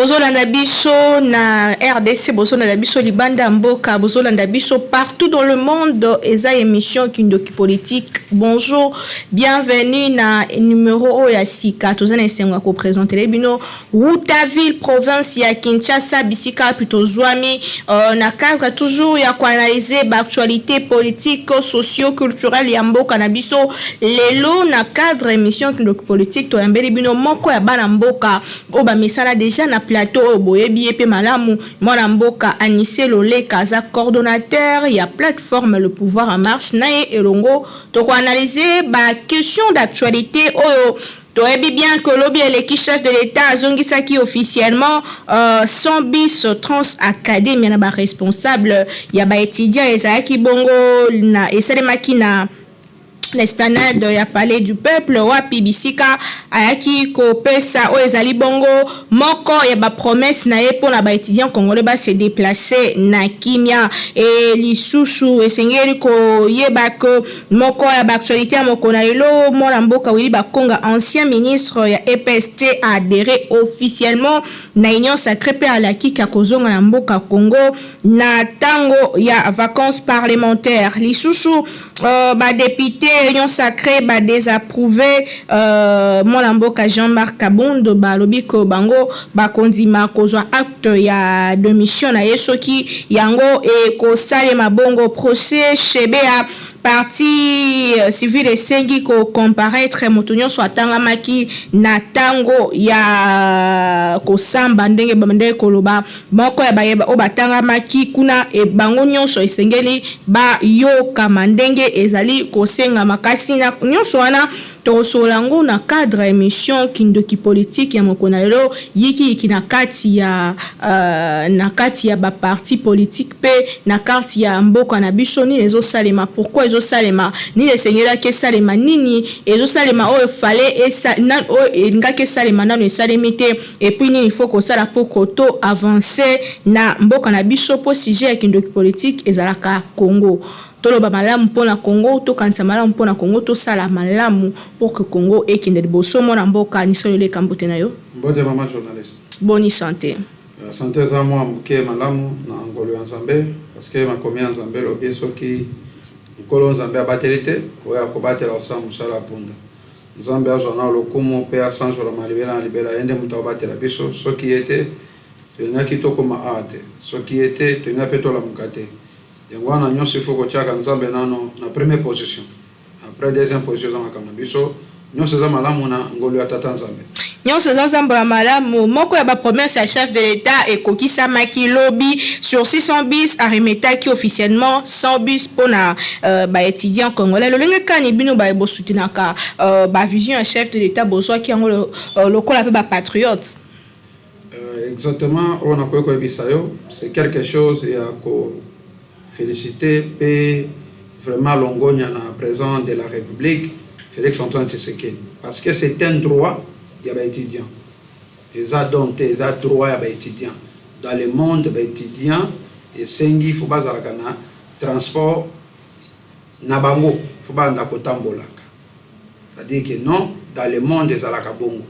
Bozolanda biso na RDC, bozolanda biso libanda mboka, bozolanda biso partout dans le monde. Eza émission Kindoki Politique. Bonjour, bienvenue na numéro ya sika. Tozana esenga ko présenter les bino Routaville, province ya Kinshasa, bisika plutôt Zwami, na cadre toujours ya ko analyser l'actualité politique, socio-culturelle ya mboka na biso. Lelo na cadre émission Kindoki Politique to yambeli bino moko ya bana mboka oba mesala déjà na plateau boyebi epe malamu mwana mboka Anissé Loleka za coordonnateur ya plateforme Le Pouvoir en Marche nae elongo to ko analyser ba question d'actualité oyo toyebi bien que lobby eleki chef de l'état azongisaki officiellement 100 bis trans académie na ba responsable ya ba étudiant ezaki bongo na esalemaki na l'esplanade ya palais du peuple wapi bisika ayaki ko pesa o ezali bongo moko ya ba promesse na ye pona ba étudiant congolais ba se déplacer na kimia et lisusu esengeli ko yeba ko moko ya ba actualité ya moko na lelo mona mboka wili ba konga ancien ministre ya EPST a adhéré officiellement na union sacrée pe alaki ka kozonga na mboka Congo na tango ya vacances parlementaires lisusu ba député union sacrée ba désapprouvé mon mboka Jean-Marc Kabondo ba lobiko bango ba kondima kozwa acte ya de mission na yesoki yango e ko salema bongo procès chebea parti civil esengi ko comparaître motonyo so atangamaki na tango ya kosamba ndenge bamende koloba moko ya bayeba o batangamaki kuna e bango nyonso esengeli ba yoka mandenge ezali kosenga makasi na nyonso wana tosolango na cadre émission Kindoki Politique ya mokona lelo yiki na kati ya ba parti politique pe na kati ya mboka na biso ni ezo salema pourquoi ezo salema ni lesengela ke salema nini ezo salema o fallait esa nan o ngake salema nano esalemite et puis ni il faut ko sala pour koto avancer na mboka na biso po sujet ya Kindoki Politique ezalaka Congo toloba malamu mpona Congo to kanisa malamu mpona Congo to sala malamu pour que Congo ekende liboso mona mboka Anissé Loleka mbote na yo mbote mama journaliste boni santé santé za moi mke malamu na ngolo ya Nzambe parce que makomi ya Nzambe lobi soki ngolo Nzambe abatelete oya kobatela osa musala punda Nzambe azona lokumu pe asanjo la malibera libera ende mutabatela biso soki ete tenga kitoko ma ate soki ete tenga petola mukate yangwana nyonso il faut ko chaka Nzambe nano na première position après deuxième position za makambiso nyonso za malamu na ngolo ya tata Nzambe nyonso za Nzambe la malamu moko ya ba promesse ya chef de l'état et kokisa maki lobby sur 600 bis arimetaki officiellement 100 bis pona ba étudiant congolais lolenge kani bino ba ebo soutenaka ba vision ya chef de l'état bozwa ki yango lokola pe ba patriote exactement on a quoi bisayo c'est quelque chose ya ko féliciter et vraiment l'ongonia na président de la République Félix-Antoine Tshisekedi parce que c'est un droit il y a étudiants ils ont donné ils ont droit à étudiants dans le monde des étudiants et sengi faut pas na transport na bango faut pas na kotambolaka c'est-à-dire que non dans le monde des alaka bongo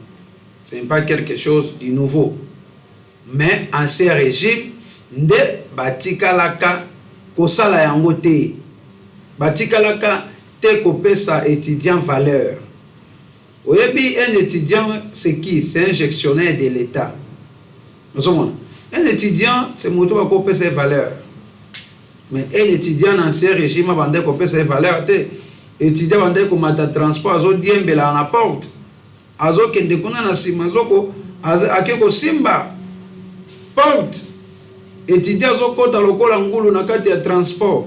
c'est pas quelque chose de nouveau mais en ce régime de batikalaka kosala yango te batikalaka te kopesa étudiant valeur oyebi un étudiant c'est qui c'est un gestionnaire de l'état nous sommes un étudiant c'est moto ba kopesa valeur mais un étudiant dans ce régime bande kopesa valeur te étudiant bande ko mata transport azo diembela na porte azo kende kuna na sima zoko akeko simba porte étudiants zo kota lokola ngulu na kati ya transport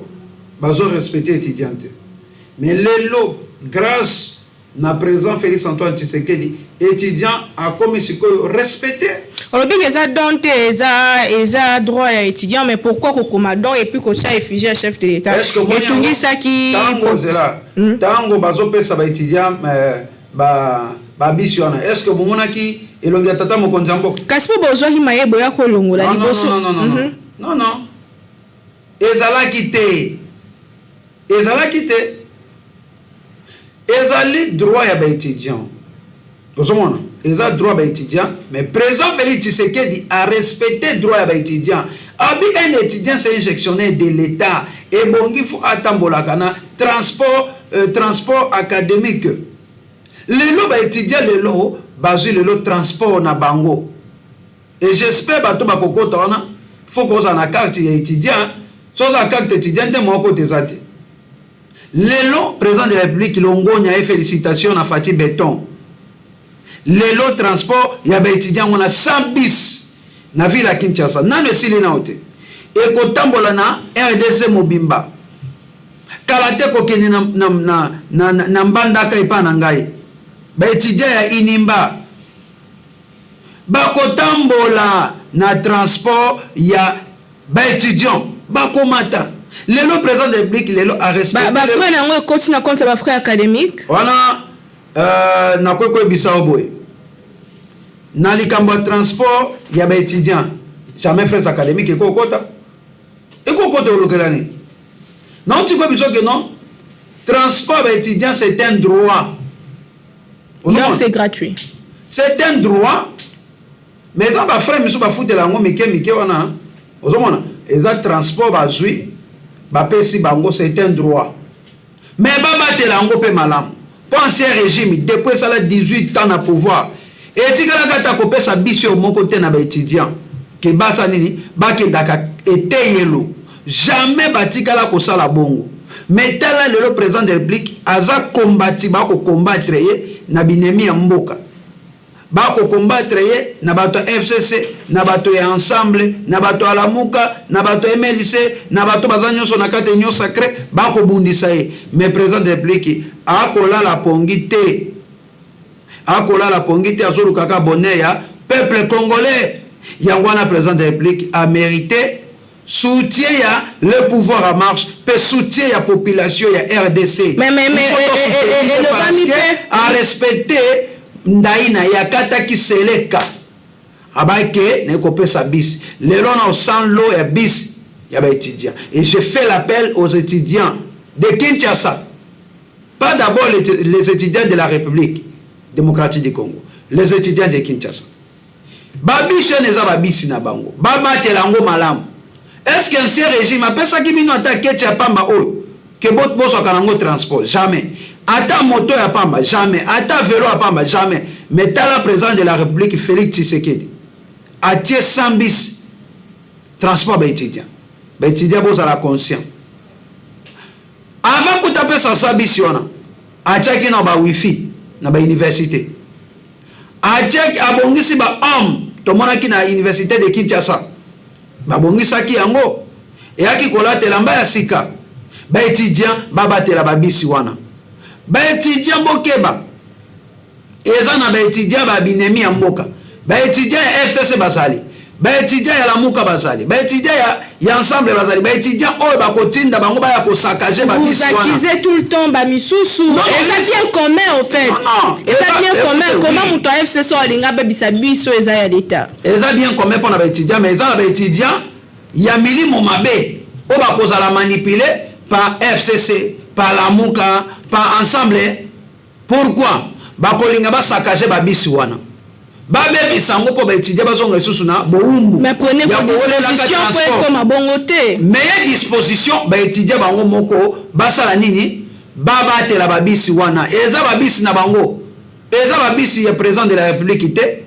bazo respecter étudiante mais lelo grâce na président Félix-Antoine Tshisekedi étudiant a comme siko respecter olobi eza donte eza droit ya étudiant mais pourquoi ko commandant et puis ko cha effigie à chef de l'état et tungisa ki tango zela tango bazo pesa ba étudiant ba bisiona est-ce que bomona ki elongi tata mokonzi mboka kasi po bozwa ki mayebo ya kolongola liboso non ezalaki te ezali droit ya ba étudiant bozomona ils ont droit à étudiant, mais président Félix Tshisekedi a respecté droit à étudiant. Un étudiant, c'est un gestionnaire de l'État. Et bon, il faut attendre transport académique. Les lots étudiants, les lots, basés le transport na bango. Et j'espère que tout le monde faut qu'on ait une carte étudiant. Soit la carte étudiante, moi, côté zati. Les lots, président de la République, l'ongonia et félicitations à Fatih Béton. Les lots transport, il y a des étudiants, on a 100 bis na ville à Kinshasa. Nan le sili na ote. Et ko tambola na RDC Mobimba. Kalate ko keni na mbandaka ipana ngai. Ba étudiants ya Inimba. Ba ko tambola na transport ya ba étudiants. Ba ko mata. Le lot président de la République, le lot a respecté. Ba frère nango continue contre ba frère académique. Voilà. Na quoi bisa oboy. Na likambo transport ya ba étudiant. Jamais frères académiques et kokota. Et kokota olokelani. Non tu quoi biso que non. Transport ba étudiant c'est un droit. Non, c'est gratuit. C'est un droit. Mais ça ba frère miso ba foutre la ngo mike wana. Ozomona, eza transport ba zui ba pesi bango c'est un droit. Mais ba batela ngo pe malamu. Pensez régime depuis ça 18 ans à pouvoir. Et tu as gata ko pesa biso mon côté na ba étudiant ke basa nini ba ke daka eteyelo. Jamais batikala ko sala bongo. Mais tel le président de la République aza combattre ba ko combattre na binemi ya mboka. Ba ko combattre na bato FCC, na bato ya ensemble, na bato alamuka, na bato MLC, na bato bazanyo so na kate nyo sacré, ba ko bundisa ye. Mais président de la République akola la pongité. Akola la pongité azuru kaka bonnet ya peuple congolais. Yangwana président de la République a mérité soutien ya le pouvoir en marche, pe soutien ya population ya RDC. Mais a respecté ndaina ya kata kiseleka. Abake ne kope sa bis. Le lona au sang l'eau et bis ya ba étudiants. Et je fais l'appel aux étudiants de Kinshasa. Pas d'abord les étudiants de la République démocratique du Congo. Les étudiants de Kinshasa. Babisha neza babisi na bango. Babate lango malamu. Est-ce qu'un ancien régime appelle ça qui bino attaquer Tchapamba oyo? Que bot boso kanango transport? Jamais. Ata moto ya pamba? Jamais. Ata vélo ya pamba? Jamais. Mais t'as le président de la République Félix Tshisekedi. Atie 100 bis transport ba étudiant. Ba étudiant bosa la conscient. Avant que tu ça sabisi wana, achaki na ba wifi na ba université. Achaki abongisi ba homme tomona ki na université de Kinshasa. Ba bongisa ki yango e aki kolatela mba ya sika. Ba étudiant ba batela ba bisi wana. Ba étudiant bokeba. Eza na ba étudiant ba binemi ya mboka. Ba étudiant ya FCC basali. Ba étudiant ya lamuka basali. Ba étudiant ya ensemble basali. Ba étudiant oyo ba kotinda bango ba ya ko saccager ba bisi wana. Vous accusez tout le temps ba misusu. Eza bien commun en fait. Non. Eza bien commun. Comment muto FCC olinga ba bisabiso eza ya l'état. Eza bien commun pour na ba étudiant mais eza na ba étudiant ya milimo mabe o ba kozala manipuler par FCC, par lamuka, par ensemble. Pourquoi? Ba kolinga ba saccager ba bisi wana. Babe bisango po ba étudier bazonga isusu na boumbu. Mais prenez vos dispositions pour être comme à bon côté. Meilleure disposition ba étudier bango moko basala nini? Baba te la babisi wana. Eza babisi na bango. Eza babisi ya président de la République te.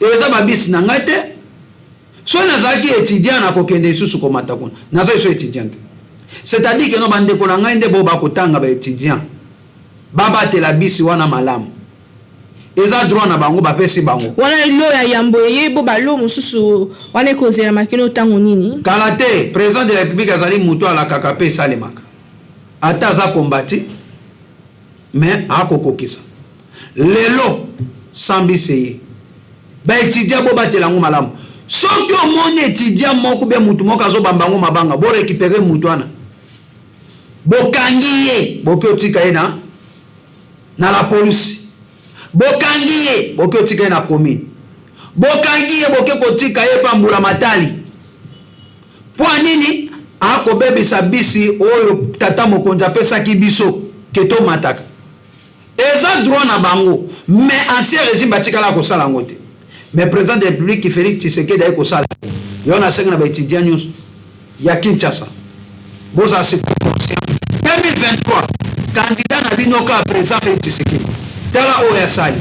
Eza babisi na ngate. So nazaki étudiant na kokende isusu komata kuna. Naza iso étudiante. C'est-à-dire que no bande ko na ngande bo ba kotanga ba étudiant. Baba te la bisi wana malamu. Eza droit na bango ba pesi bango. Wana lo ya yamboye bo ba lo mususu wana kozela makino tango nini? Kalate président de la République azali muto ala kakape salemaka. Ata za kombati mais akokokisa. Lelo sambiseye. Ba étudiant bo batela ngo malamu. Soki o moni étudiant moko be mutu moko azo bambango mabanga bo récupérer mutu wana. Bokangiye boki otika ye na la police. Bokangiye boki otika ye na commune. Bokangiye boki kotika ye pambula matali. Po nini akobebisa bisi oyo tata mokonzi apesaki biso keto mataka. Eza baza droit na bango mais ancien régime batikala ko sala ngote mais président de la République Félix Tshisekedi ayi ko sala yo na senga na ba étudiant news ya Kinshasa boza c'est conscient 2023 candidat na binoka président Félix Tshisekedi tala o ya sali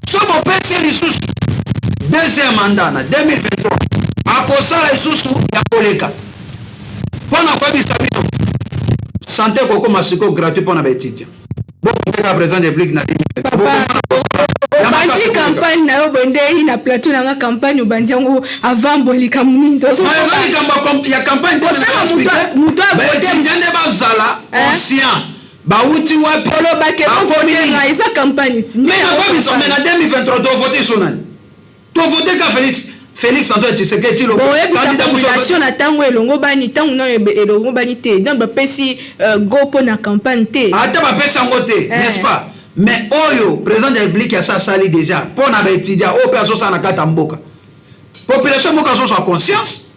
so bo pesi lisusu deuxième mandat na 2023 akosala lisusu ya koleka pona kwa bisabino santé koko masiko gratuit pona ba étudiant bon ka président de République na bandi campagne na yo bondeli na plateau na nga campagne ubandi yango avant bolika muninto so ya campagne de muto abote ndende bazala conscient bauti wapi polo bake nga isa campagne ti mais na 2023 to voter sonani to voter ka Félix Antoine Tshisekedi lo candidat population na tango elongo bani tango na elongo bani te donc ba pesi go po na campagne te ata ba pesa ngote n'est-ce pas mais oyo président de la République ya sa sali déjà pour na ba étudiant o personne sa na kata mboka population mboka so conscience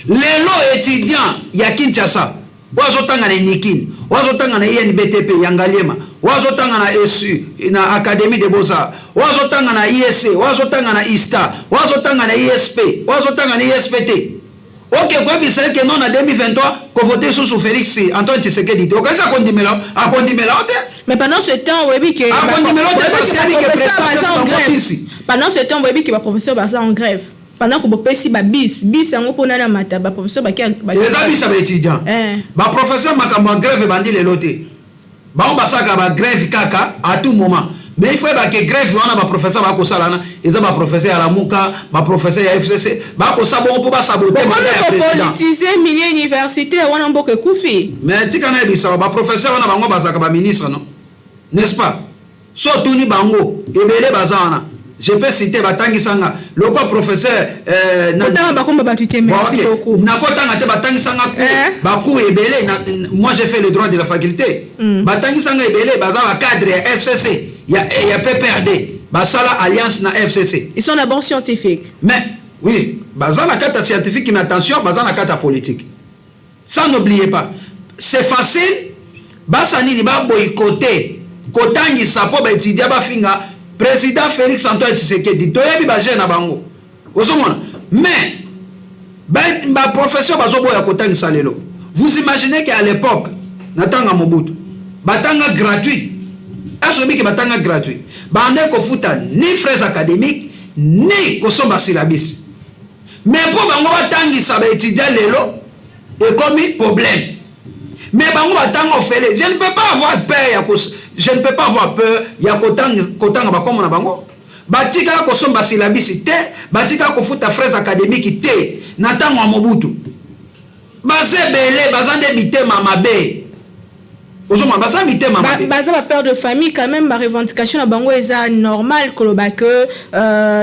lelo étudiant ya Kinshasa wazotanga na Nikini wazotanga na INBTP ya Ngaliema wazotanga na ESU na Académie de Beaux-Arts wazotanga na ISC wazotanga na ISTA wazotanga na ISP wazotanga na ISPT ok kwa bisa ke non na 2023 ko voter sous Félix Antoine Tshisekedi o kaza akondimela ote mais pendant ce temps webi ke akondimela ote parce que pendant ce temps webi ke ba professeur basa en grève pendant que bopesi ba bis yango pona na mata ba professeur ba bis ba étudiant ba professeur makambo grève bandi le loté ba on basaka ba grève kaka à tout moment mais il faut que grève wana ba professeur ba ko salana eza ba professeur ya Lamuka ba professeur ya FCC ba ko sabo po ba saboter ba politiser milieu universitaire wana mboke kufi mais tika na bisa ba professeur wana bango basaka ba ministre non n'est-ce pas so tuni bango ebele bazana je peux citer batangi sanga loko professeur na ba komba batuté merci beaucoup na kota ngate batangi sanga ba ku ebele moi j'ai fait le droit de la faculté batangi sanga ebele baza ba cadre ya FCC il y a PPRD basala alliance na FCC ils sont d'abord scientifiques mais oui baza la carte scientifique mais attention baza la carte politique ça n'oubliez pas c'est facile basa nini ba boycotter kotangi sapo ba étudier ba finga président Félix Antoine Tshisekedi toyebi ba jeune na bango osomona mais ba professeur bazo boya kotangi salelo vous imaginez qu'à l'époque natanga Mobutu batanga gratuit asobi ke batanga gratuit bande ko futa ni frais académiques ni ko somba syllabus mais pour bango batangi sa ba étudier lelo et comme problème mais bango batanga ofele je ne peux pas avoir peur ya kotanga ba comme na bango batika ko somba syllabus te batika ko futa frais académiques te na tango Mobutu bazebele bazande mitema mabe baza ba père de famille quand même ba revendication na bango eza normal koloba que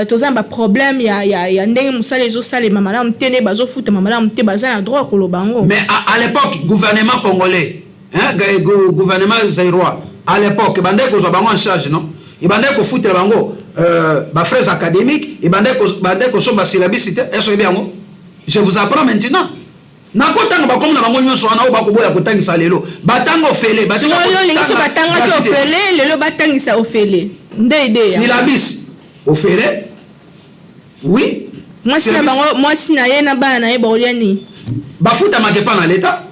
toza ba problème ya ndenge musala ezo sala mama na mtene bazo futa mama na mte baza na droit koloba bango mais à l'époque gouvernement congolais gouvernement zaïrois à l'époque bande ko zo bango en charge non et bande ko futa bango ba frais académiques et bande ko somba syllabus est bien je vous apprends maintenant na kotanga ba comme na bango nyonso wana o ba ko boya kotangisa lelo batango fele batango batanga to fele lelo batangisa ofele ndede ya syllabus ofele oui moi sina ye na bana na ye boliani bafuta makepa na l'état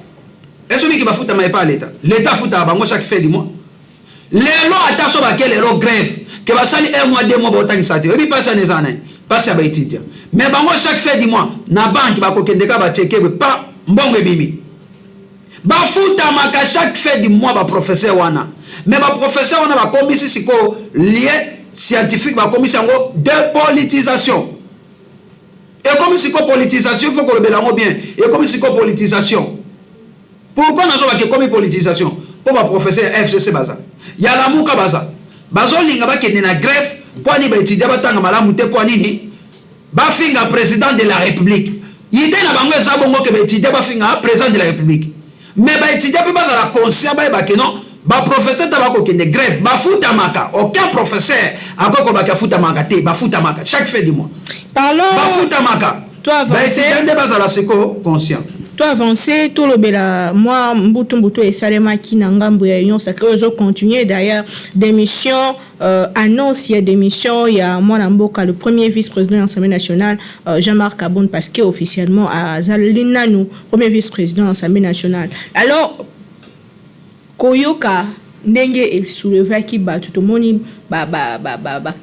est-ce que bafuta makepa l'état futa bango chaque fin du mois lelo ata so ba lelo grève que basali 1 mois 2 mois botangisa te ebi pasa ne zana pasa ba étudiant mais bango chaque fin du mois na banque ba ko kendeka ba checker pas mbongo ebimi bafuta maka chaque fin du mois ba professeur wana mais ba professeur wana ba komisi siko lié scientifique ba komisi ngo de politisation et comme siko politisation il faut que le belango bien et comme siko politisation pourquoi nazo ba ke comme politisation pour ba professeur FCC baza ya Lamuka bazo linga ba kende na grève pour ni ba étudier batanga malamu te pour nini ba finga président de la République yide na bango eza bongo ke ba étudier ba finga président de la République mais ba étudier pe baza la conscient ba ke non ba professeur ta ba ko kende grève ba futa maka aucun professeur akoko ba ka futa maka te ba futa maka chaque fin du mois parlons ba futa maka toi ba étudier de baza la seko conscient toi avancé tout le bela moi mbutu et salema qui n'angambu ya union sacrée ils ont continué d'ailleurs d'émission annonce il y a d'émission il y a moi Mboka le premier vice-président de l'Assemblée nationale Jean-Marc Kabound parce que officiellement à Zalina nous premier vice-président de l'Assemblée nationale alors koyoka ndenge et soulevé qui ba tout le monde ba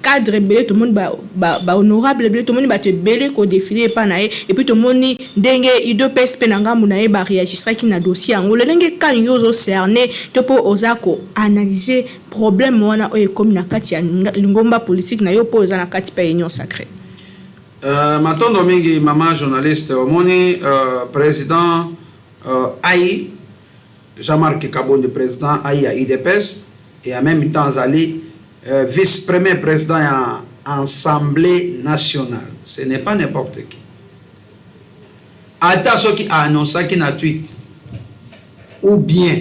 cadre belé tout le monde ba honorable belé tout le monde ba te belé ko défilé pa na et puis tout le monde ndenge i deux PSP nanga munaye ba réagissera qui na dossier ngo le ndenge kan yozo cerner to po ozako analyser problème wana o comme na kati ya ngomba politique na yo po za na kati pa union sacrée matondo mingi maman journaliste omoni président AI Jean-Marc Kabound, président à IDPS, et en même temps Zali, vice-premier président à l'Assemblée nationale. Ce n'est pas n'importe qui. Attends ce qui a annoncé qu'il a tweet, ou bien,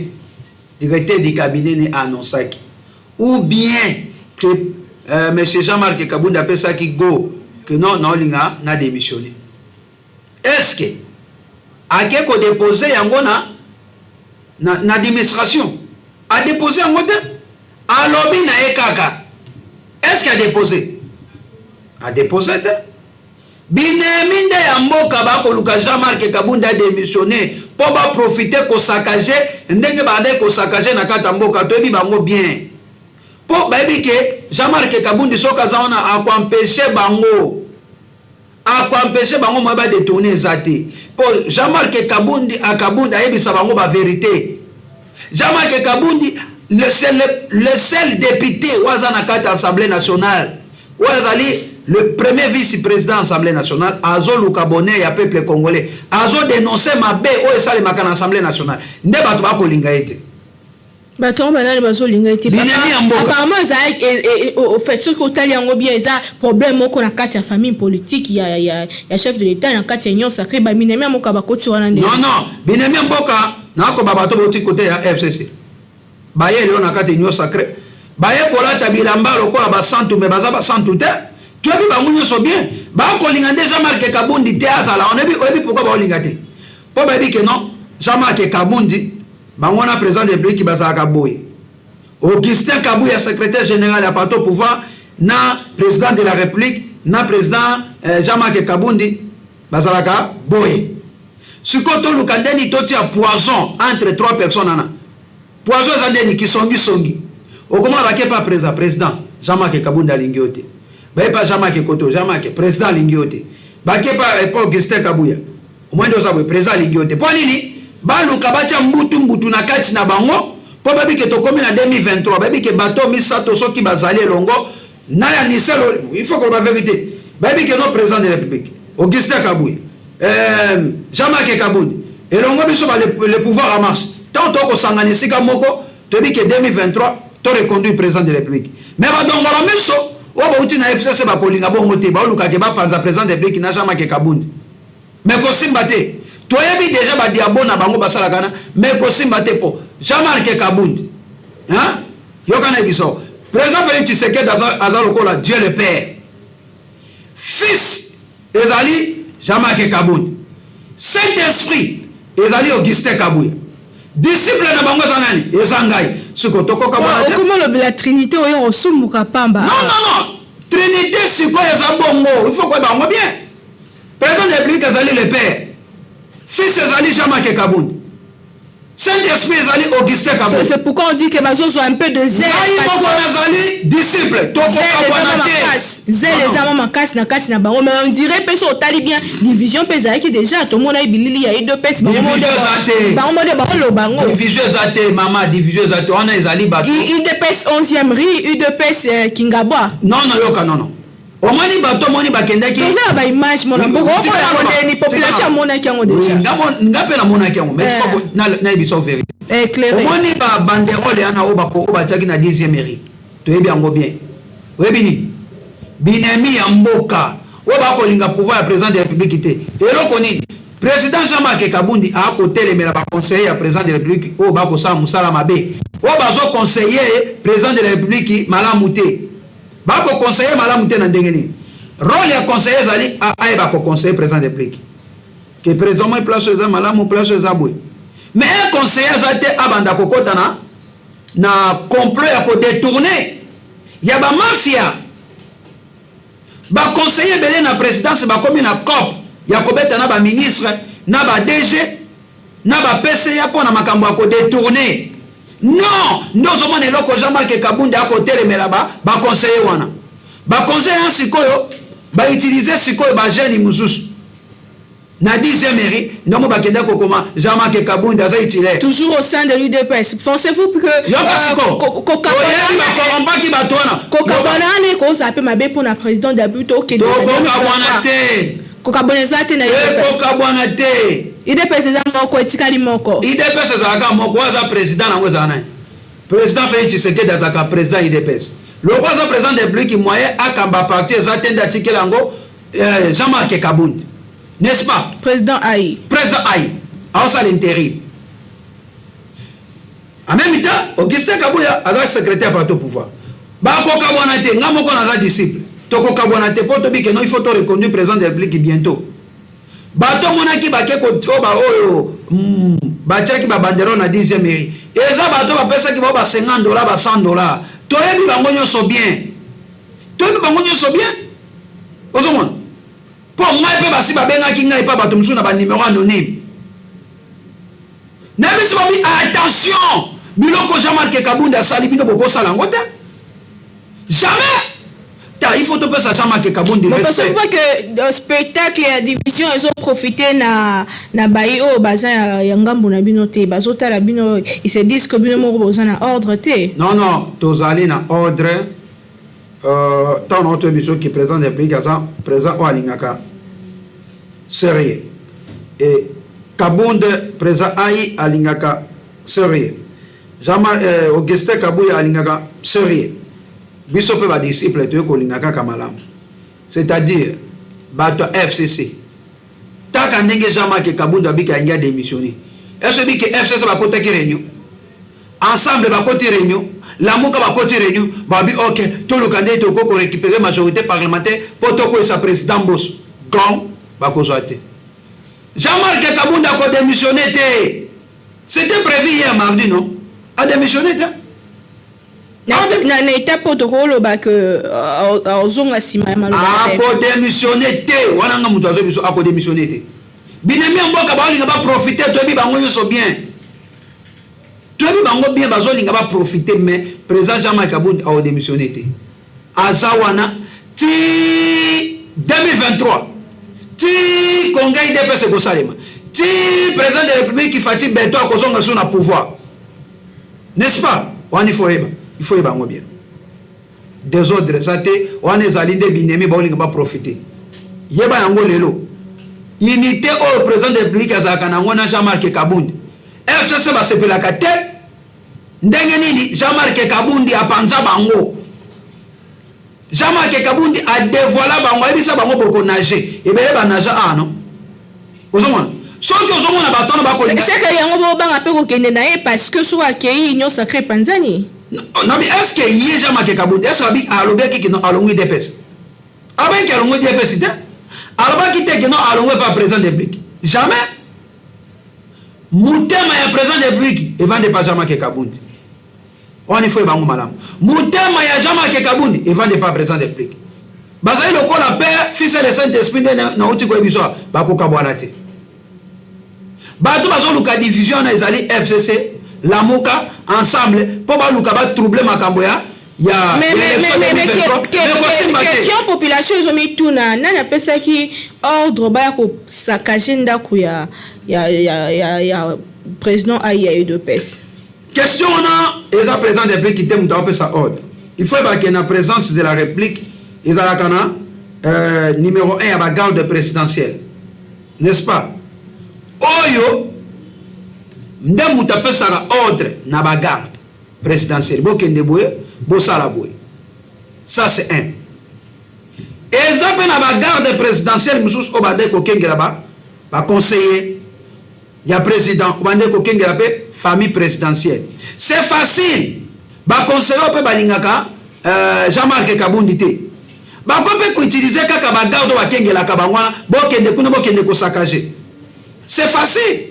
directeur du cabinet a annoncé ou bien que M. Jean-Marc Kabound appelle ça qui go, que non, Linga n'a démissionné. Est-ce que, à qui qu'on déposé, Yangona, na administration a déposé en côté a lobby na ekaka est-ce qu'il a déposé bineminde ya mboka ba ko luka Jean-Marc Kabound a démissionné pour ba profiter ko saccager ndenge ba de ko saccager na kata mboka to bi bango bien pour ba bi ke Jean-Marc Kabound soka zaona a ko empêcher bango mo ba détourner zate pour Jean-Marc Kabound a Kabound a yebisa bango ba vérité Jean-Marc Kabound le seul député wazana kata Assemblée nationale wazali le premier vice-président de l'Assemblée nationale azo lukabone ya peuple congolais azo dénoncer mabe o esale makana Assemblée nationale nde bato ba ko linga ete bato banani bazo linga ete apparemment ça au fait ce que tali yango bien ça problème moko na kati ya famille politique ya chef de l'état na kati ya union sacrée ba minemi moko ba koti wana nde non binemi mboka na ko bato boti côté ya FCC ba ye leo na kati union sacrée ba ye kolata bilamba lokola ba santu me baza ba santu te tu as vu ba munyo so bien ba ko linga nde Jean-Marc Kabound te azala on ebi pourquoi ba linga te po ba bi que non Jean-Marc Kabound bangona président de la République bazaka boy Augustin Kabouya secrétaire général à parti au pouvoir na président de la République na président Jean-Marc Kabound bazaka boy sikoto lukandeni toti a poison entre trois personnes ana poison zandeni qui songi okoma ba ke pas président Jean-Marc Kabound alingiote ba pas Jean-Marc Koto Jean-Marc président lingiote ba ke pas Augustin Kabouya au moins deux abwe président lingiote po nini baluka bacha mbutu na kati na bango po babi ke tokomi na 2023 babi ke bato misato soki bazali longo na ya niselo il faut que la vérité babi ke no président de la République Augustin Kabouya Jean-Marc Kabound et longo biso ba le pouvoir en marche tant to ko sangani sika moko to bi ke 2023 to reconduire président de la République mais ba dongo la miso o ba uti na FCC ba kolinga bongo te ba luka ke ba panza président de la République na Jean-Marc Kabound mais ko simbate tu as vu déjà ba diabo na bango basala kana mais ko simbate po Jean-Marc Kabound hein yokana biso président Félix Tshisekedi azalo kola Dieu le Père fils ezali Jean-Marc Kabound Saint-Esprit ezali Augustin Kabouya disciple na bango zanani ezangai siko tokoka bana comment la trinité oyo osumuka pamba non trinité siko ezabongo il faut que bango bien président de la République ezali le Père fils ezali Jean-Marc Kabound Saint-Esprit ezali Augustin Kabound c'est pourquoi on dit que bazozo un peu de zèle moko ezali disciple zèle ezama makasi na kasi na bango mais on dirait pe so tali bien division pe ezali déjà to mona ibilili ya ido pesi bango division ezate mama division ezate wana ezali bato IDPS 11e rue IDPS Kingabwa non yoka non omoni bato moni bakendaki déjà ba image mona mboko ni population mona kiango déjà ngapela mona kiango mais faut na biso vérité éclairé omoni ba banderole ana obako obachaki na 10e mairie to yebi yango bien webini binemi ya mboka obako linga pouvoir ya président de la République te eloko nini président Jean-Marc Kabound a kotelemela ba conseiller ya président de la République obako sa musala mabe obazo conseiller président de la République malamu te bako conseiller malamu te na ndenge ni rôle ya conseiller zali ayeba ko conseiller président de la République que président moi place eza malamu place eza boy mais un conseiller azate abanda kokota na complot ya ko détourner ya ba mafia ba conseiller belé na présidence ba komi na COP ya ko beta na ba ministre na ba DG na ba PCA pour na makambo ya ko détourner non ndozo mona eloko Jean-Marc Kabunda akotelemela ba conseiller wana ba conseiller sikoyo ba utiliser sikoyo ba jeune mususu na 10e mairie ndomo bakenda kokoma Jean-Marc Kabunda za utile toujours au sein de l'UDPS. Pensez-vous que kokabonaki batona kokabonani ko zape mabe pour na président d'Abuto ke kokabonezate na kokabonate UDPS za moko etikali moko UDPS za ka moko za président nango za nani président Félix Tshisekedi azaka président UDPS loko za président de République moyen akamba parti za tenda tikelango Jean-Marc Kabunda, n'est-ce pas? Président Aïe. Président Aïe. Alors ça l'intérim. En même temps, Augustin Kabouya a secrétaire par tout pouvoir. Bako Kabouanate, Namoko n'a disciple. Toko Kabouanate, pour te dire que non, il faut te reconduire président de la République bientôt. Bato monaki bake ko ba oyo bachaki ba bandero na 10e mairie. Eza bato ba pesa ki ba $50 ba $100. Toyebi bango nyonso bien. Toyebi bango nyonso bien. Ozomona. Pour moi pe basi ba benga ki ngai pa bato musu na ba numéro anonyme. Nabi sibabi attention. Biloko Jean-Marc Kabunda sali bino boko sala ngote. Jamais. Il faut te faire Jean-Marc Kabunda. Parce que le spectacle et la division, ils ont profité na baio bazin ya ngambu na bino te bazota la bino ils se disent que bino mo bazin na ordre te. Non, tozali na ordre tant notre biso qui présente des pays gaza présent au alingaka sérieux et Kabunda présent ai alingaka sérieux. Jean-Marc Augustin Kabouya alingaka sérieux. Biso pe ba disciple te ko lingaka kamalam. C'est-à-dire bato FCC. Taka ndenge Jean-Marc Kabunda bika inga démissionner. Est-ce que FCC ba kota ki réunion? Ensemble ba kota réunion, Lamuka ba kota réunion, ba bi OK, tout le candidat to ko récupérer majorité parlementaire pour to ko sa président boss. Quand ba ko zoate. Jean-Marc Kabunda ko démissionner te. C'était prévu hier mardi non? A démissionner te. Na étape de rôle que ozonga sima maloba ako démissionner te wana nga mutu azo biso ako démissionner te binemi mboka ba linga ba profiter to bi bango nyoso bien to bi bango bien bazo linga ba profiter mais président Jean-Marc Kabunda a démissionner te azawana ti 2023 ti congrès IDPS ko salema ti président de la République qui fatigue Beto akozonga sur na pouvoir, n'est-ce pas? Wani foeba il faut y aller bien. Désordre, ça te, on est allé de binemi, on va profiter. Yeba yango lelo. Unité au président de la République, on a Jean-Marc Kabunda. FCC va se faire la carte. Ndengeni Jean-Marc Kabunda a panza bango. Jean-Marc Kabunda a dévoilé bango. Et ça bango pour nager. Et bien il va nager non. Vous comprenez? C'est que yango ba pe ko kende na parce que so akei union sacrée panzani. Non mais est-ce que y a Jean-Marc Kabunda est-ce que alobe ki no alongi DPS aben ki alongi DPS te aloba ki te que no alongi pas président de République jamais mutema ya président de République et vende pas Jean-Marc Kabunda on il faut bango malam mutema ya Jean-Marc Kabunda et vende pas président de République bazali le ko la père fils de Saint-Esprit na uti ko biso ba ko kabwana te ba to bazo luka division na ezali FCC Lamuka ensemble pour pas nous troubler makambo ya question population ils ont mis tout na nana pesa ki ordre ba ko saccager ndako ya président Aïe de PES question na et la président de la République qui t'aime dans pesa ordre il faut ba que na présence de la République ils a kana numéro 1 à la garde présidentielle, n'est-ce pas? Oyo ndemu tapesa ordre na bagarde présidentielle bokende boye bosala boye, ça c'est un. Et ça pe na bagarde présidentielle mususu obade ko kengela ba conseiller ya président obande ko kengela pe famille présidentielle, c'est facile ba conseiller pe balingaka Jean-Marc Kabunda te ba ko pe ko utiliser kaka bagarde ba kengela ka bangwana bokende kuna bokende ko saccager c'est facile.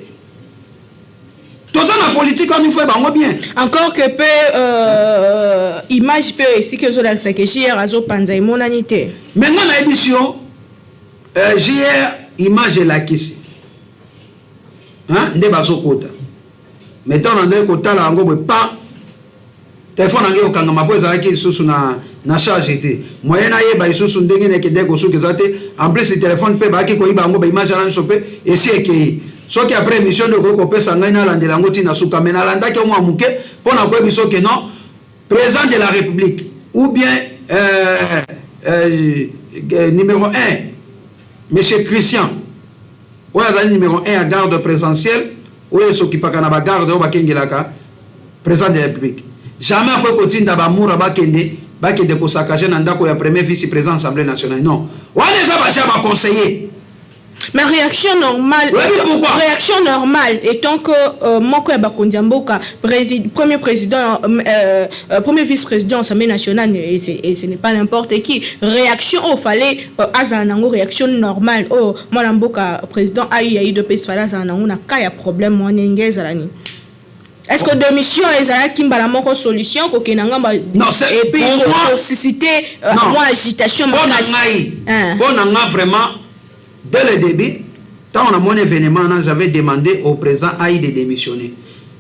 Tout ça dans la politique, on y fait bien. Encore que peu image peut ici que la JR azo panza monanité. Maintenant la émission JR image la kisi. Hein, ndé bazo kota. Mettons dans des quotas là ngo pas téléphone ngé okanga mapo za ki susu na charge été. Moyen na yeba susu ndenge ne kede ko suki zate en plus le téléphone pe ba ki ko iba ngo ba image ran chopé et si que ce qui après émission de ko pesa ngai na landela ngoti na suka mena landa ke mo muke pona ko biso que non président de la République ou bien numéro 1 monsieur Christian ou numéro 1 à garde présidentielle ou est s'occupe à la garde au bakengelaka président de la République jamais quoi continue ba moura bakende ko sakaje na ndako ya premier vice-président Assemblée nationale non on les a pas conseiller. Mais réaction normale, étant que Moko Bakondiamboka, premier président, premier vice-président de l'Assemblée nationale, et ce n'est pas n'importe qui, réaction, il fallait, Azanango, réaction normale, Molamboka, président Aïe de Pesfala, Azanango, n'a qu'un problème, mon engagé. Est-ce que démission est là qui m'a la solution pour qu'il non, c'est et puis pour susciter moi agitation, bon, vraiment. Dès le début, quand on a mon événement, j'avais demandé au président Aïe de démissionner.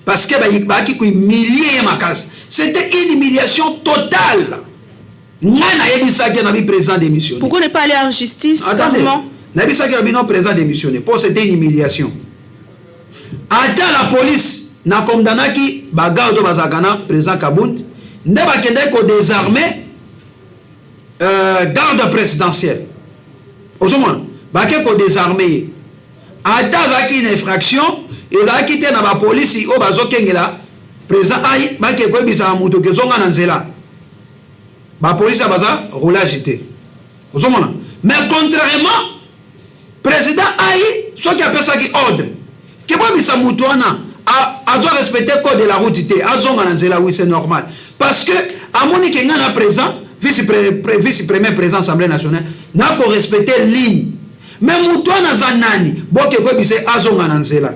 Parce que il humilié ma case. C'était une humiliation totale. Moi, je n'avais pas président démissionner. Pourquoi ne pas aller en justice? Attendez, je n'avais pas président démissionner. Pour c'était une humiliation. Attends la police, na condamné qui bagarre de Bazagana, président Kabound, n'a pas qu'à désarmer garde présidentielle. Au moins. Baké ko désarmé ata zaki une infraction et la quitté na ba police o bazo kengela président ai baké ko bisa muto ke zonga na nzela ba police baza roulage té ozomona mais contrairement président ai ce qui appelle ça qui ordre que bo bisa muto na azo respecter code de la route té azonga na nzela oui c'est normal parce que amoni ke ngana président vice-premier président Assemblée nationale n'a ko respecter ligne. Mais Moutouana Zanani, Boke Kobise Azonga Nanzela.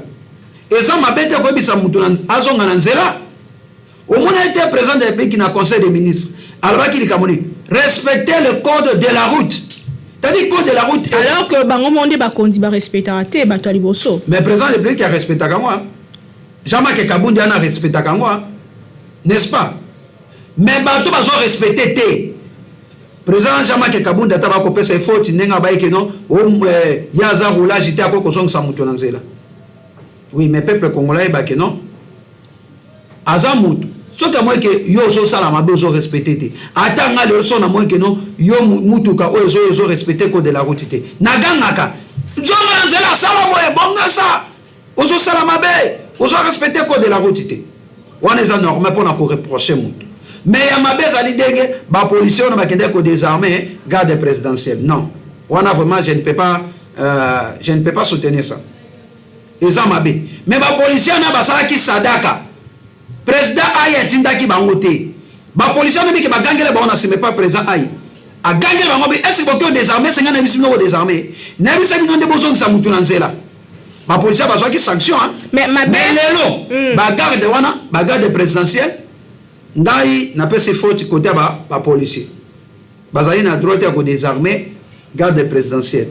Et ça m'a bête Kobisa Moutouana Azonga Nanzela. Au moins, il était président de la République qui n'a conseil des ministres. Alors qu'il dit respecter le code de la route. C'est-à-dire code de la route. Alors que Bangomonde Bakondi va respecter la terre, Batali Bosso. Mais le président de la République qui a respecté à moi. Jamais que Kabundi a respecté à moi. N'est-ce pas? Mais Bato va respecter té. Président Jean-Marc Kabounda taba ko pesa faute nenga baike non yaza roulage ité ako ko zonga mutu na nzela. Oui, mais peuple congolais ba que non. Azamutu. Ce que moi que yo so sala mabe zo respecter té. Atanga le so na moi que non yo mutu ka o zo respecter ko de la route té. Nagangaka. Zonga na nzela sala boye bonga sa. O zo sala mabe, o zo respecter ko de la route té. On est normal pour na ko reprocher mutu. Mais il y a ma bête à l'idée que les policiers ont désarmé garde présidentielle. Non. Vraiment, je ne peux pas soutenir ça. Mais les policiers ont dit sadaka. Président Aïe est tindaki bangote. Les policiers ont dit que les policiers ne pas président Aïe. A gagné est-ce que vous désarmé? C'est un émission désarmé. N'est-ce pas que besoin de ça moutou dans zela. Les policiers ont besoin de sanctions. Mais les garde présidentielle. Ngai n'a pas ses fautes côté ba policier. Bazali na droit de désarmer garde présidentielle.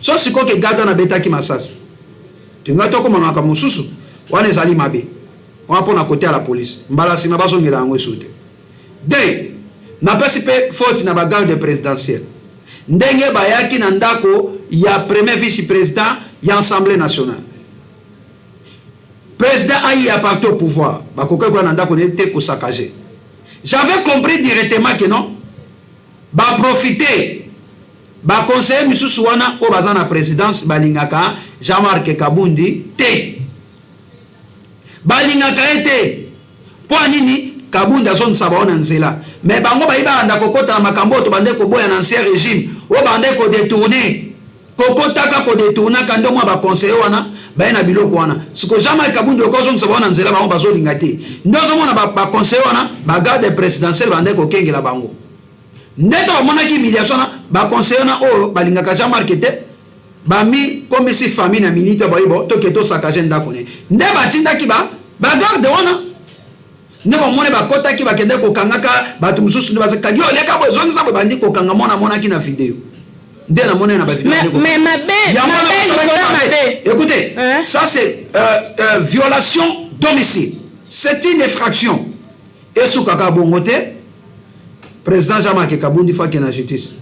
So si ko ke garde na beta ki masas. Tu ngato ko mama ka mususu. Wane zali mabe. On pona côté à la police. Mbala si mabaso ngela ngwe soute. De n'a pas si pe faute na ba garde présidentielle. Ndenge bayaki na ndako ya premier vice-président ya Assemblée nationale. Président Aïe a parti au pouvoir. J'avais compris directement que non. Ba profiter. Ba conseiller Missou Souana au bazan la présidence Balingaka Jean-Marc Kabundi T. Balingaka était. Pour nini Kabundi a son sabon nzela. Mais bango ba iba anda kokota makambo to bande ko boya na ancien régime. O bande ko détourner. Kokotaka ko détourner kando mo ba conseiller wana. Baina biloko wana siko Jean-Marc Kabundi okozo nsabona nzela bango bazolinga te ndozo mona ba conseiller wana ba garde présidentielle bande ko kengela bango ndeto mona ki humiliation ba conseiller na o balinga ka Jean-Marc te bami comme si famille na minute boybo to keto sakaje ndako ne nde batinda ki ba garde wana ne ba mone ba kota ki ba kende ko kangaka ba tumususu ne ba kagi ole ka bo zongi sa bo bandi ko kanga mona ki na video nde na mona na ba video mais écoutez ça c'est violation domicile c'est une infraction et sous kaka bongote président Jean-Marc Kabundi fa ki na justice.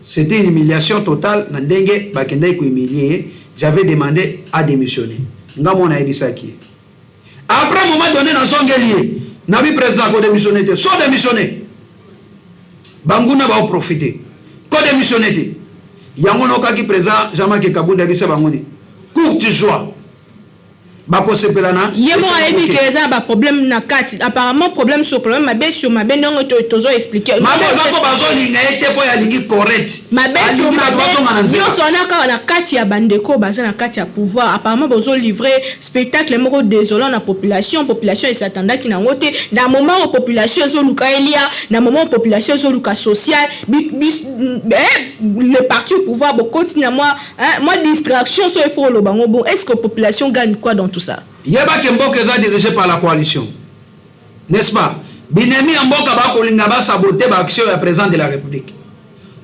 C'était une humiliation totale. J'avais demandé à démissionner. Après, à un moment donné, dans son guerrier, le président a démissionné. Soit démissionné. Bangouna va profiter. Quand démissionné. Il y a un président Jean-Marc Kabundi a dit courte joie. Problème na kati apparemment problème sur problème mabe sur mabe ndongo tozo expliquer mabe zako bazolinga ete po ya lingi correct mabe sur mabe yo sona ka na kati ya bandeko baza na kati ya pouvoir apparemment bozo livrer spectacle moko désolant na population et s'attendaki na ngote na moment où population zo luka elia na moment où population zo luka social le parti au pouvoir bo continue moi distraction so il faut le bango bon est-ce que population gagne quoi dans tout ça? Yeba Kemboka est dirigé par la coalition. N'est-ce pas? Binemi Amboka ba kolinga ba saboter ba action ya président de la République.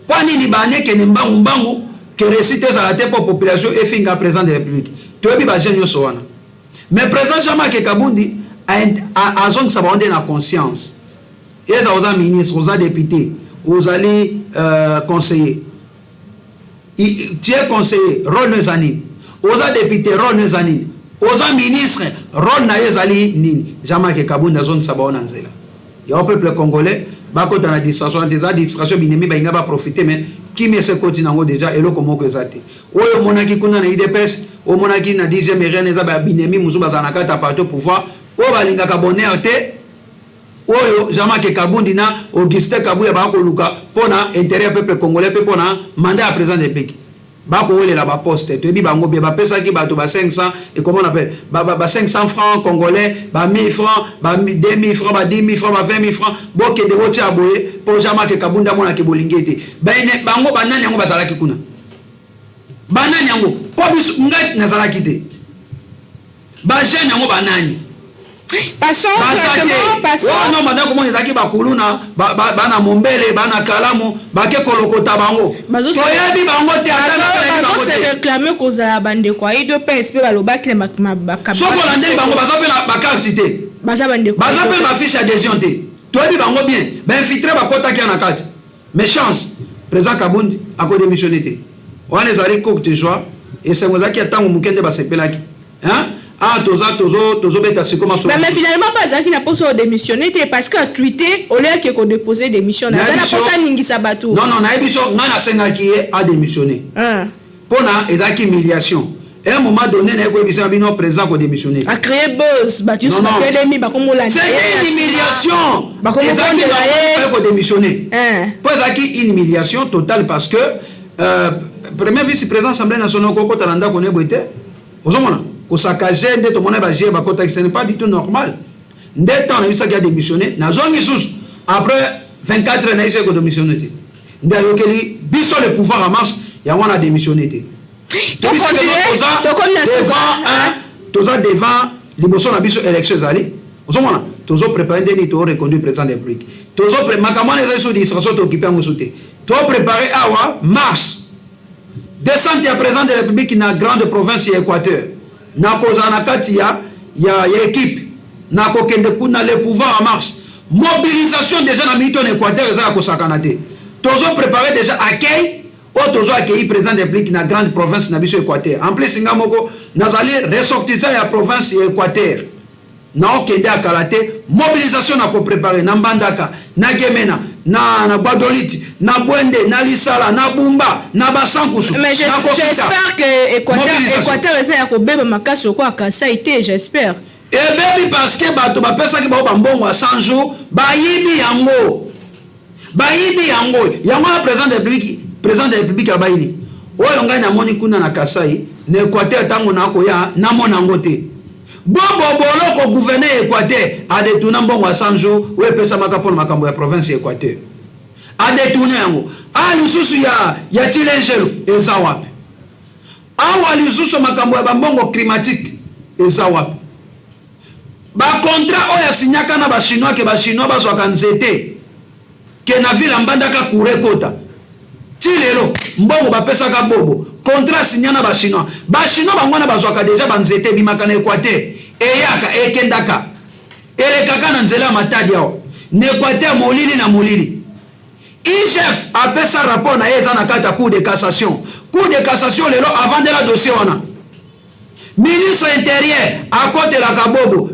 Pani ni bané ke mbangu que réciter ça la pour population et finga président de la République. Toyebi ba jeune so wana. Mais président Jean-Marc Kabundi a zone ça va na conscience. Et ça aux ministres, aux députés, aux allés conseillers. Tu es conseiller, rôle nos années. Aux députés, rôle nos années. Aux ministres, rôle na yezali nini. Jean-Marc Kabundi zone sabaona nzela. Il y a un peuple congolais, bako dans la distraction binemi ba ingaba profiter mais qui me se continue déjà et le comment que zate. Oyo monaki kuna na IDPS, o monaki na 10e rien eza ba binemi muzuba za nakata partout pouvoir, o balinga kabonner te. Oyo Jean-Marc Kabundi na Augustin Kabuya ba ko luka pona intérêt peuple congolais pe pona mandat à président de pays. Bako wele la ba poste to bi bango be ba pesa ki ba to ba 500 et comment on appelle ba 500 francs congolais ba 1000 francs ba 2000 francs ba 10 000 francs ba 20 000 francs boke de wocha boye pour Jean-Marc Kabundi mona ke bolingete ba ine bango banani yango bazala ki kuna banani yango po bisu ngai nazala kite ba jeune yango banani passons non madame comment ezaki bakuluna bana mombele bana kalamu bake kolokota bango toyebi bango te atana se réclamer kozala bande kwa ido PSP balobaki na bakaba soko landeli bango bazape la carte te bazape ma fiche adhésion te toyebi bango bien ba infiltrer bakota ki na carte mais chance président Kabundi a démissionné te on ezali courte joie et c'est ngozaki atango mukende basepelaki hein. Ah, tozo beta c'est comment ça. Mais finalement pas ça qui n'a pas démissionné parce que tweeté au lieu que déposer démission na ça pas ningisa batu. Non na émission ngana senga qui a démissionné. Pona ezaki humiliation. Et à un moment donné na ko émission bino président ko démissionné. A créer buzz batu sur télémi ba komo la. C'est une humiliation. Ba ko démissionné. Pour ezaki une humiliation totale parce que premier vice-président de l'Assemblée nationale ko talanda ko ne boité. Ozomona ko sakaje nde to mona ba je ba kota ce n'est pas du tout normal. Ndé temps na bisa qui a démissionné na zongi sous après 24 ans na isa ko démissionné. Ndé yokeli biso le pouvoir en marche ya wana démissionné té. Devant liboso na biso élection zali. Ozomona tozo préparer ndeni to reconduire président de la République. Tozo makamana za so distraction to occuper ngosuté. To préparer awa mars. Descente à président de la République na grande province Équateur. Na koza na kati ya équipe. Na kokende kuna le pouvoir en marche. Mobilisation déjà na militaire en Équateur za ko sakanate. Tozo préparer déjà accueil o tozo accueillir président de la République na grande province na biso Équateur. En plus ngamoko nazali ressortissant ya province Équateur. Na okende akalate mobilisation na ko préparer na Mbandaka, na Gemena, na Badoliti, na Bwende, na Lisala, na Bumba, na Basankusu. Mais j'espère que Équateur essaie de bébé makaso quoi ka ça été j'espère. Et baby parce que bato ba pesa ki ba mbongo à 100 jours ba yibi yango. Ba yibi yango. Yango président de la République a baini. Oyo ngai na moni kuna na Kasai, na Équateur tango na ko ya na mona ngote. Bobo ko gouverner Équateur a détourné mbongo à 100 jours ou pesa makapo na makambo ya province Équateur. A détourné yango. A lususu ya Chilengelo ezawapi. awa lisusu makambo ya bambongo climatique eza wapi bacontra oyo asinyaka na bachinois ke bachinois bazwaka nzete ke na ville mbandaka kurekota ti lelo mbongo bapesaka bobo contrat asinya na bachinois bango wana bazwaka deja banzete ebimaka na équateur eyaka ekendaka elekaka na nzela ya matadi awa na équateur molili na molili IGF apesa rapport na ye eza na kati ya cour de cassation lelo avant de la dossier wana ministre intérieur akotelaka bobo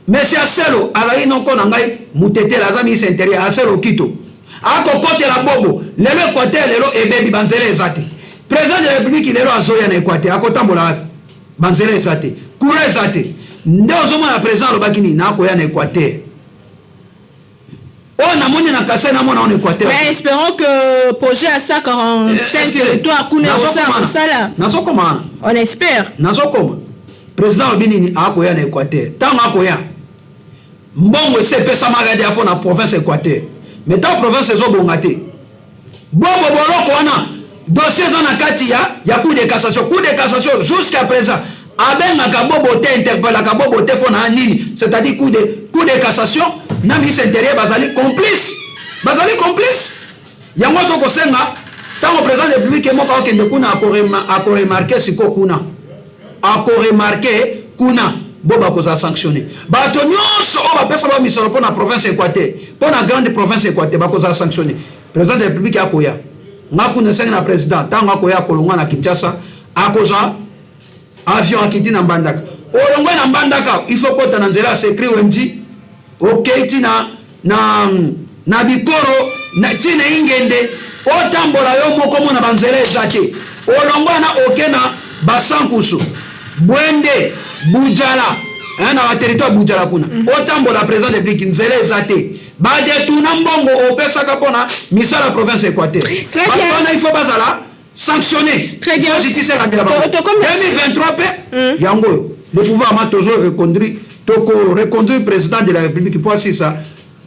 monsieur Aselo azali noko na ngai mutetela aza ministre intérieur Aselo Kito akokotela bobo lelo équateur lelo ebebi banzela eza te président de la république lelo azoya na équateur akotambola wapi banzela eza te courant eza te nde ozomona président alobaki nini nakoya na équateur oh namoni na kase namona on équateur mais espérons que projet à 145 territoire kuna ça là nazokoma on espère nazokoma président alobi nini akoya na équateur tango akoya mbongo esepesamaka de apo na province équateur mais ta province ezobonga te bobo boloko wana dossier eza na kati ya cour de cassation jusqu'à présent abengaka bobo te interpellaka bobo te mpo na nini c'est-à-dire cour de cassation na ministre intérieur bazali complice yango tokosenga ntango président de république moko akokende kuna akoremarke siko kuna bo bakozala sanctionné bato nyonso oyo bapesa bamisolo mpo na province équateur mpo na grande province équateur bakozala sanctionné président de république akoya nga kuna esengi na président ntango akoya akolongwa na Kinshasa akozwa avion akiti na Mbandaka olongwe na Mbandaka il faut kota na nzela ya secret wemji okeiti na bikoro tina ingende otambola yo moko mona banzela eza te olongwa na oke na basankusu Bwende Bujala na ba territoire Bujala kuna otambola président de République nzela eza te badetuna mbongo opesaka mpona misala province équateur bapana il faut bazala sanctionner très bien justice elandela bango 2023 pe yango le pouvoir ma toujours reconduire président de la République pour assisa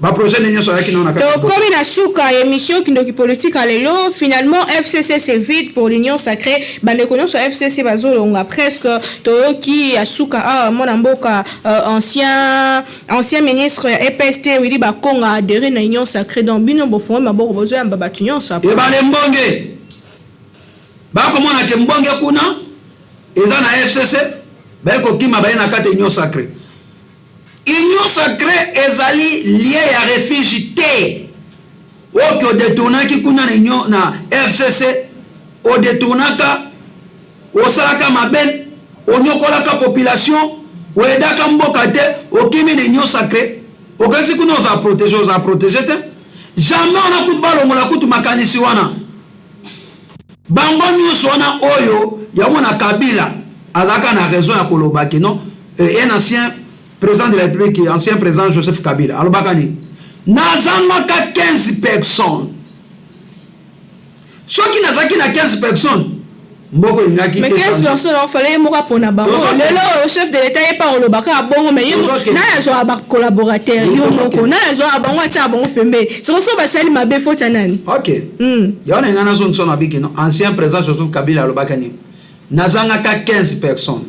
ba projet nenyo so yaki na kati comme na suka émission kindoki politique alelo finalement FCC c'est vide pour l'union sacrée bande konyo so FCC bazolonga presque to ki asuka mona mboka ancien ministre EPST Willy Bakonga adhéré na union sacrée donc bino bofo maboko bozo ya mbaba union sa e ba le mbonge ba ko mona ke mbonge kuna eza na FCC ba ko kima ba na kati union sacrée. Union sacrée ezali lié à réfugié oki odetournaki kuna na union na FCC odetournaka osalaka maben onyokolaka population oedaka mboka te okimi na union sacrée okasi kuna oza protéger te jamais on a kutu balongola kutu makanisi wana bango nyonso wana oyo yango na Kabila azaka na raison ya kolobaki non un ancien président de la République, ancien président Joseph Kabila, Alobakani, Nazamaka 15 personnes. Ceux qui n'azaki na 15 personnes, mais 15 personnes, il fallait mourir pour Nabaro. Le chef de l'État est pas au Lobaka, bon, mais il y a un collaborateur, il y a un c'est pour ça que c'est ma béfaute. Ok. Il y a un ancien président Joseph Kabila, Alobakani, Nazamaka 15 personnes.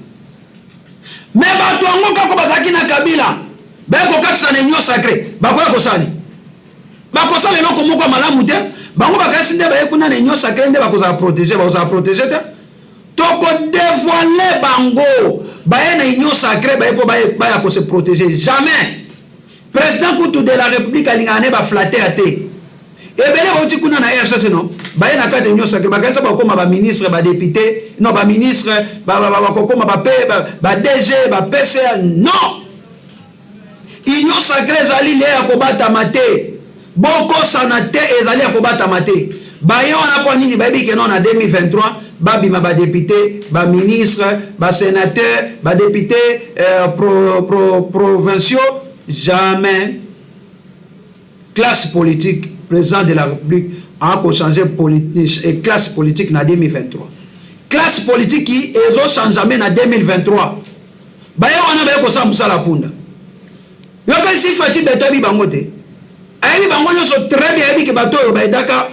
Mais bato yango kako bazaki na Kabila beko katisa na union sacrée bakoya kosali bakosala eloko moko malamu te bango bakasi nde baye kuna na union sacrée nde bakozala protéger te toko dévoiler bango baye na union sacrée baye po baya ko se protéger jamais président kutu de la république alinga ne ba flatter ate ebele bauti kuna na RCC non baye na kati union sacrée bakanisa bakoma ba ministre ba député non ba ministre bakoma ba DG ba PCA non union sacrée ezali le ya kobata mate boko sanate ezali ya kobata mate baye wana po nini bayebi ke non na 2023 babima ba député ba ministre ba sénateur ba député provinciaux jamais classe politique président de la République a changé politique et classe politique en 2023. Classe politique qui a changé en 2023. Baye wana baye ko sambusa la punda. Yo ka si fati beto bi bangote. Ayi bango nyoso très bien bi ke bato baye daka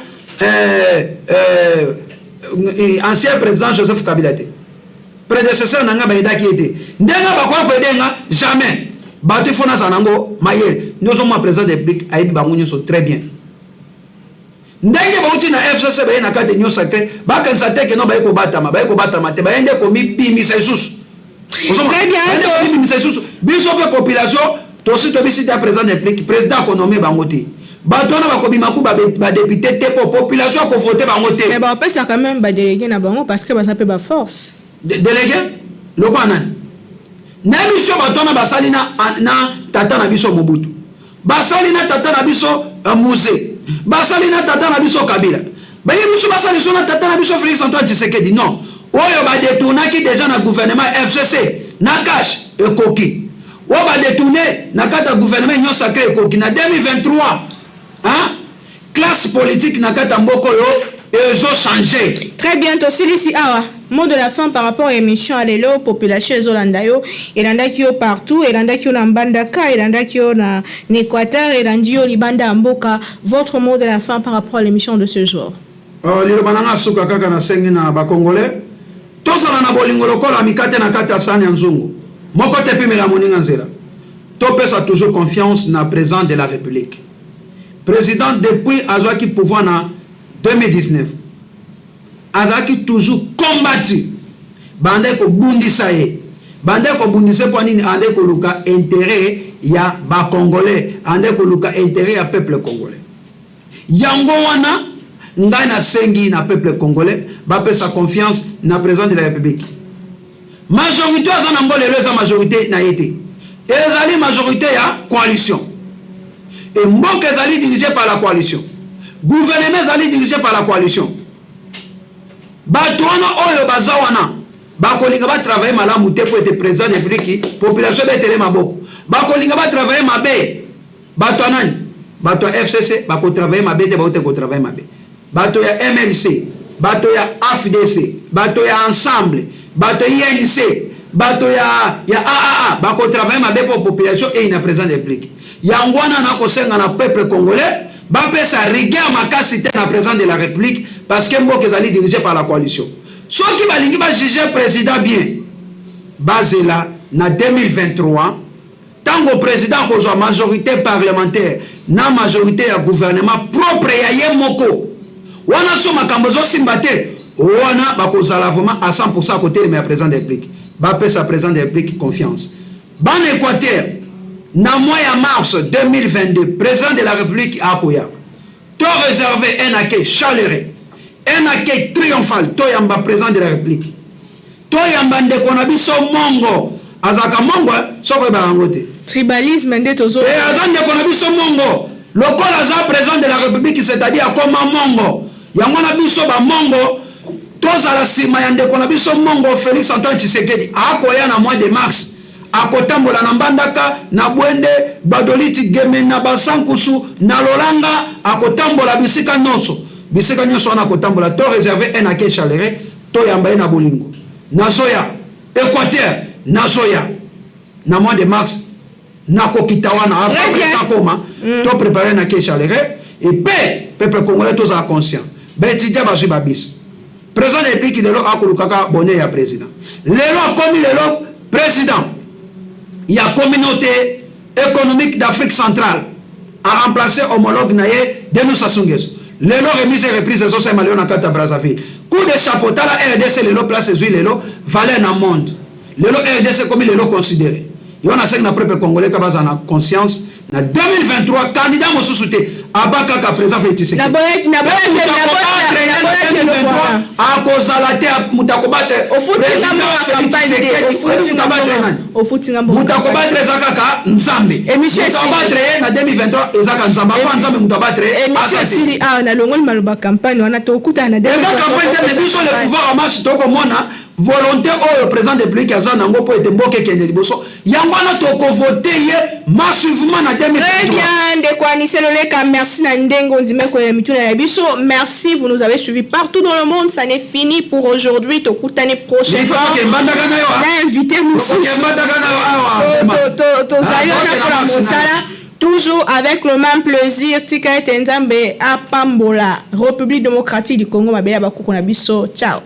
ancien président Joseph Kabila te. prédécesseur nanga ba edaki ete ndenga ba kwa edenga jamais batu fona zanango mayele nous sommes président de république aibi bango nyoso très bien ndenge bauti na FCC ba na kate nyo sacré ba kanisa teke no ba ko batama te ba ende ko mi bimisa isusu très bien bimisa isusu biso pe population to si to bisi ta président de république président économie bango te bato na bakobima ku ba député te po population ko voter bango te mais ba pesa quand même ba délégué na bango parce que ba ça peut ba force délégué loko nani na biso bato na basali na tata na biso Mobutu basali na tata na biso Musée basali na tata na biso Kabila ba biso basali so na tata na biso Félix Antoine Tshisekedi non oyo ba détournaki déjà na gouvernement FCC na cash ekoki o ba détourner na kata gouvernement Union Sacrée ekoki na 2023 hein classe politique na kata mboko yo ezo changer très bientôt silisi awa mot de la fin par rapport à l'émission à l'élo population ezolandayo elandaki yo partout elandaki yo na Mbandaka elandaki yo na Équateur elandi yo libanda mboka votre mot de la fin par rapport à l'émission de ce jour lilo bananga suka kaka na sengi na ba congolais tozala na bolingo lokola mikate na kata sani ya nzungu moko te pimela moninga nzela topesa toujours confiance na président de la République président depuis azwaki pouvoir na 2019 azaki toujours combattu bande ko bundisa ye bande ko bundisa po nini ande ko luka intérêt ya ba congolais ande ko luka intérêt ya peuple congolais yango wana ngai na sengi na peuple congolais ba pesa confiance na président de la République majorité azana ngole leza majorité na yete ezali majorité ya coalition et mboka ezali dirigé par la coalition gouvernement ezali dirigé par la coalition bato wana oyo baza wana bakolinga ba travailler malamu te po ete président de République population betele maboko bakolinga ba travailler mabe bato anani bato FCC bako travailler mabe te baote ko travailler mabe bato ya MLC bato ya AFDC bato ya ensemble bato ya INC bato ya AAA bako travailler mabe pour population et na président de République yangwana na ko senga na peuple congolais ba pesa rigueur makasi te na président de la République parce que mboka ezali dirigé par la coalition soki balingi ba juger président bien bazela na 2023 tango président kozwa majorité parlementaire na majorité ya gouvernement propre ya ye moko wana so makambo zo simba te wana bakozala vraiment à 100% côté le président de la République ba pesa président de la République confiance ban Équateur na mois ya mars 2022 président de la République akoya to réservé un accueil chaleureux un accueil triomphal to yamba président de la République to yamba ndeko na biso mongo azaka mongo soko barango te tribalisme nde tozo et azande ndeko na biso mongo lokola za président de la République c'est-à-dire comme mongo yango na biso ba mongo tozala sima ya ndeko na biso mongo Félix Antoine Tshisekedi akoya na mois de mars akotambola na Mbandaka na Bwende Badoliti Geme na Basankusu na Lolanga akotambola bisika nyonso wana akotambola to réservé un accueil chaleureux to yamba na bolingo na soya Équateur na soya na mois de mars na kokitawana après koma to préparer un accueil chaleureux et peuple congolais tous à conscient étudiant ba suba bis président de pays qui lelo akolukaka bonnet ya président lelo comme lelo président il y a communauté économique d'Afrique centrale a remplacé homologue naye Denis Sassou Nguesso. Lelo remise et reprise so c'est Malion na kata Brazzaville. Coup de chapeau la RDC lelo place ezui lelo valeur na monde. Lelo RDC comme lelo considéré. Yona sek na peuple congolais ka baza na conscience na 2023 candidat mosusu te abaka ka président Félix Tshisekedi. akozala te mutakobate mutakobatre eza kaka nzambe mutakobatre na 2023 eza kaka nzambe apa nzambe mutakobatre asili na longoli maloba campagne wana tokutana na eza campagne te mais biso le pouvoir en marche tokomona volonté oyo président de République aza nango po ete mboka ekende liboso yango wana tokovote ye massivement na 2023. Très bien, ndeko Aniseloleka, merci na ndengo ndimeko ya mituna ya biso. Merci, vous nous avez suivis partout dans le monde. Ça n'est fini pour aujourd'hui. Tokutane prochaine fois. On a invité Moussous. Toujours avec le même plaisir. Tika et Nzambe à Pambola, République démocratique du Congo. Mabea Bakou Konabiso. Ciao.